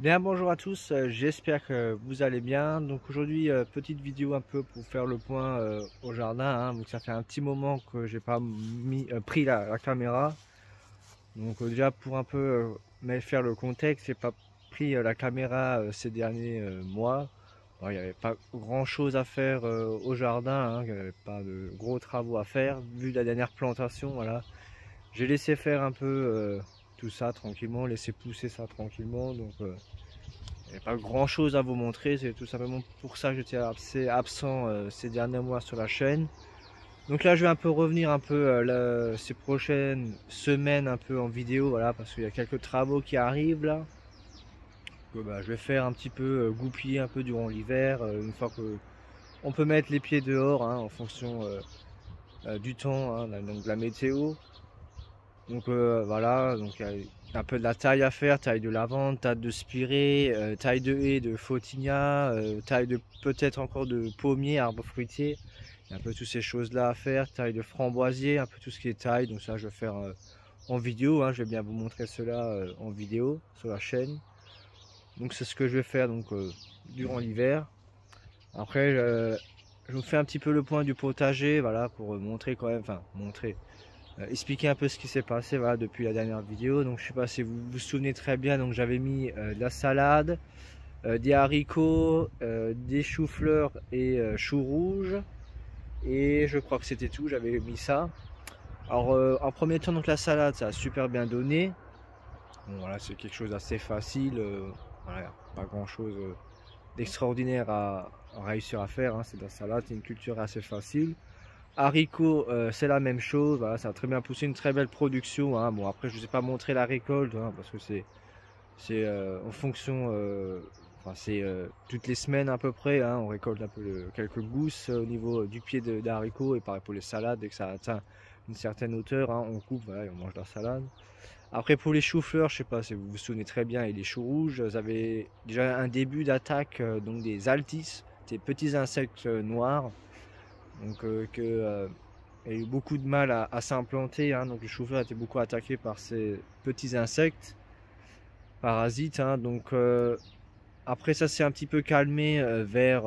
Bien, bonjour à tous, j'espère que vous allez bien. Donc aujourd'hui, petite vidéo un peu pour faire le point au jardin, hein. Donc ça fait un petit moment que j'ai pas pris la caméra. Donc déjà pour un peu faire le contexte, j'ai pas pris la caméra ces derniers mois. Bon, il n'y avait pas grand chose à faire au jardin, hein. Il n'y avait pas de gros travaux à faire. Vu la dernière plantation, voilà. J'ai laissé faire un peu tout ça tranquillement, laissé pousser ça tranquillement. Donc il n'y a pas grand chose à vous montrer, c'est tout simplement pour ça que j'étais assez absent ces derniers mois sur la chaîne. Donc là je vais un peu revenir un peu ces prochaines semaines un peu en vidéo, voilà, parce qu'il y a quelques travaux qui arrivent là. Que, je vais faire un petit peu goupiller un peu durant l'hiver, une fois que on peut mettre les pieds dehors, hein, en fonction du temps, hein, donc de la météo. Donc voilà, donc il y a un peu de la taille à faire, taille de lavande, taille de spirée, taille de haie de photinia, taille de peut-être encore de pommier, arbre fruitier. Il y a un peu toutes ces choses-là à faire, taille de framboisier, un peu tout ce qui est taille. Donc ça je vais faire en vidéo, hein, je vais bien vous montrer cela en vidéo sur la chaîne. Donc c'est ce que je vais faire donc durant l'hiver. Après je vous fais un petit peu le point du potager, voilà, pour montrer quand même, enfin montrer expliquer un peu ce qui s'est passé, voilà, depuis la dernière vidéo. Donc je sais pas si vous vous souvenez très bien, donc j'avais mis de la salade, des haricots, des choux-fleurs et choux rouges, et je crois que c'était tout, j'avais mis ça. Alors en premier temps, donc la salade ça a super bien donné. Bon, voilà, c'est quelque chose d'assez facile, voilà, pas grand chose d'extraordinaire à réussir à faire, hein. C'est de la salade, c'est une culture assez facile. Haricots, c'est la même chose, voilà, ça a très bien poussé, une très belle production, hein. Bon, après je ne vous ai pas montré la récolte, hein, parce que c'est en fonction, enfin c'est toutes les semaines à peu près, hein, on récolte un peu quelques gousses au niveau du pied d'haricots, et pareil pour les salades, dès que ça atteint une certaine hauteur, hein, on coupe, voilà, et on mange la salade. Après pour les choux-fleurs, je sais pas si vous vous souvenez très bien, et les choux rouges, vous avez déjà un début d'attaque, donc des altis, des petits insectes noirs. Donc il a eu beaucoup de mal à s'implanter, hein. Donc le chou-fleur a été beaucoup attaqué par ces petits insectes parasites, hein. Donc après ça s'est un petit peu calmé vers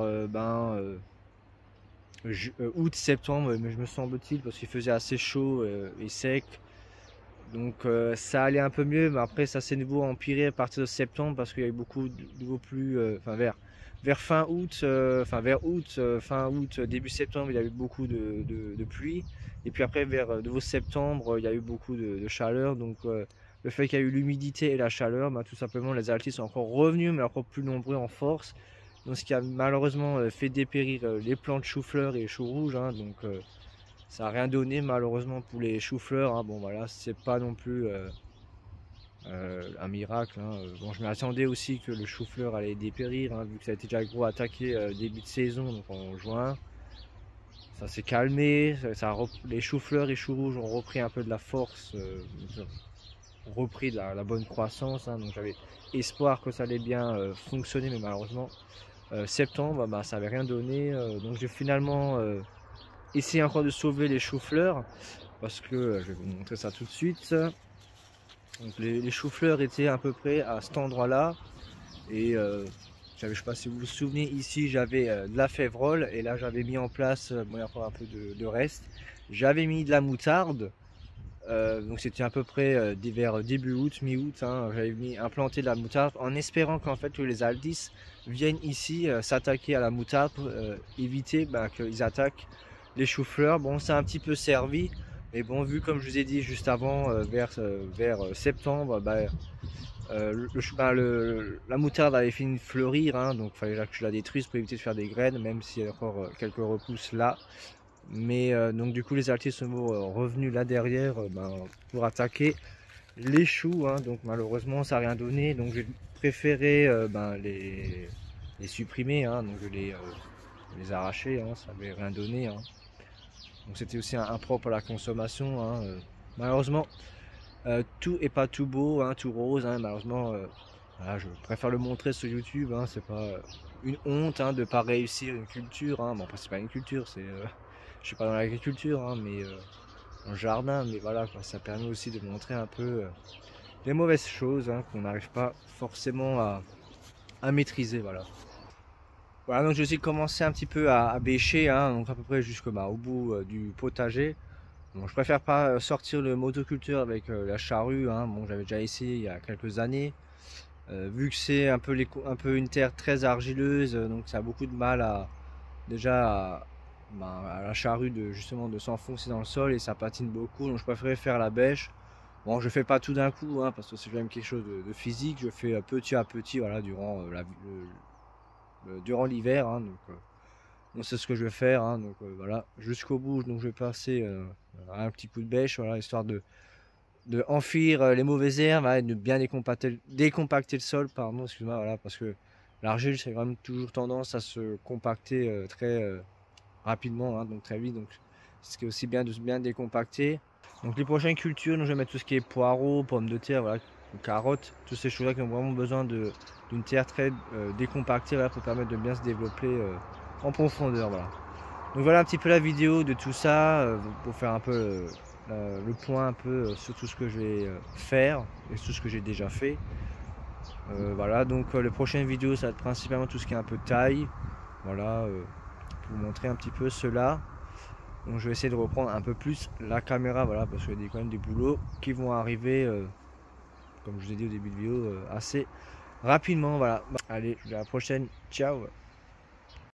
août, septembre, mais je me semble-t-il, parce qu'il faisait assez chaud et sec. Donc ça allait un peu mieux, mais après ça s'est nouveau empiré à partir de septembre, parce qu'il y a eu beaucoup de nouveaux pluies, enfin vers fin août, vers août, fin août, début septembre, il y a eu beaucoup de pluie. Et puis après vers nouveau septembre, il y a eu beaucoup de chaleur. Donc le fait qu'il y a eu l'humidité et la chaleur, tout simplement les altiers sont encore revenus, mais encore plus nombreux en force. Donc ce qui a malheureusement fait dépérir les plants de chou-fleur et choux rouges, hein. Donc ça n'a rien donné malheureusement pour les choux-fleurs, hein. Bon voilà, c'est pas non plus un miracle, hein. Bon, je m'attendais aussi que le chou-fleur allait dépérir, hein, vu que ça a été déjà gros attaqué début de saison, donc en juin. Ça s'est calmé, les choux-fleurs et choux rouges ont repris un peu de la force, ont repris de la bonne croissance, hein. Donc j'avais espoir que ça allait bien fonctionner, mais malheureusement septembre, ça n'avait rien donné. Donc j'ai finalement essayé encore de sauver les choux-fleurs, parce que je vais vous montrer ça tout de suite. Donc les choux-fleurs étaient à peu près à cet endroit-là. Et je ne sais pas si vous vous souvenez, ici j'avais de la févrole. Et là j'avais mis en place, bon, il y a encore un peu de reste. J'avais mis de la moutarde. Donc c'était à peu près vers début août, mi-août, hein. J'avais implanté de la moutarde en espérant qu'en fait que les aldis viennent ici s'attaquer à la moutarde, éviter qu'ils attaquent les choux-fleurs. Bon, ça a un petit peu servi. Mais bon, vu comme je vous ai dit juste avant, vers septembre, la moutarde avait fini de fleurir, hein. Donc il fallait que je la détruise pour éviter de faire des graines, même s'il y a encore quelques repousses là. Mais donc du coup les altiers sont revenus là derrière pour attaquer les choux, hein. Donc malheureusement ça n'a rien donné. Donc j'ai préféré les supprimer, hein. Donc je les arracher, hein. Ça n'avait rien donné, hein. Donc c'était aussi impropre à la consommation, hein. Malheureusement tout est pas tout beau, hein, tout rose, hein. Malheureusement voilà, je préfère le montrer sur YouTube, hein. C'est pas une honte, hein, de ne pas réussir une culture, hein. Bon après c'est pas une culture, c'est je suis pas dans l'agriculture, hein, mais dans le jardin, mais voilà quoi, ça permet aussi de montrer un peu les mauvaises choses, hein, qu'on n'arrive pas forcément à maîtriser, voilà. Voilà, donc je vais aussi commencer un petit peu à bêcher, hein, donc à peu près jusqu'au au bout du potager. Bon, je préfère pas sortir le motoculteur avec la charrue, hein. Bon, j'avais déjà essayé il y a quelques années. Vu que c'est un peu, un peu une terre très argileuse, donc ça a beaucoup de mal à déjà à la charrue de justement de s'enfoncer dans le sol et ça patine beaucoup. Donc je préférais faire la bêche. Bon, je fais pas tout d'un coup, hein, parce que c'est quand même quelque chose de physique. Je fais petit à petit, voilà, durant durant l'hiver, hein, donc c'est ce que je vais faire, hein, donc voilà, jusqu'au bout. Donc je vais passer un petit coup de bêche, voilà, histoire de enfuir les mauvaises herbes, hein, et de bien décompacter le sol, pardon, excuse-moi, voilà, parce que l'argile, c'est quand même toujours tendance à se compacter très rapidement, hein, donc très vite, donc ce qui est aussi bien de bien décompacter. Donc les prochaines cultures, nous je vais mettre tout ce qui est poireaux, pommes de terre, voilà, carottes, toutes ces choses-là qui ont vraiment besoin d'une terre très décompactée, voilà, pour permettre de bien se développer en profondeur, voilà. Donc voilà un petit peu la vidéo de tout ça, pour faire un peu le point un peu sur tout ce que je vais faire et tout ce que j'ai déjà fait. Voilà, donc les prochaines vidéos ça va être principalement tout ce qui est un peu taille, voilà, pour vous montrer un petit peu cela. Donc je vais essayer de reprendre un peu plus la caméra, voilà, parce qu'il y a quand même des boulots qui vont arriver, comme je vous ai dit au début de vidéo, assez rapidement, voilà. Allez, je vous dis à la prochaine, ciao.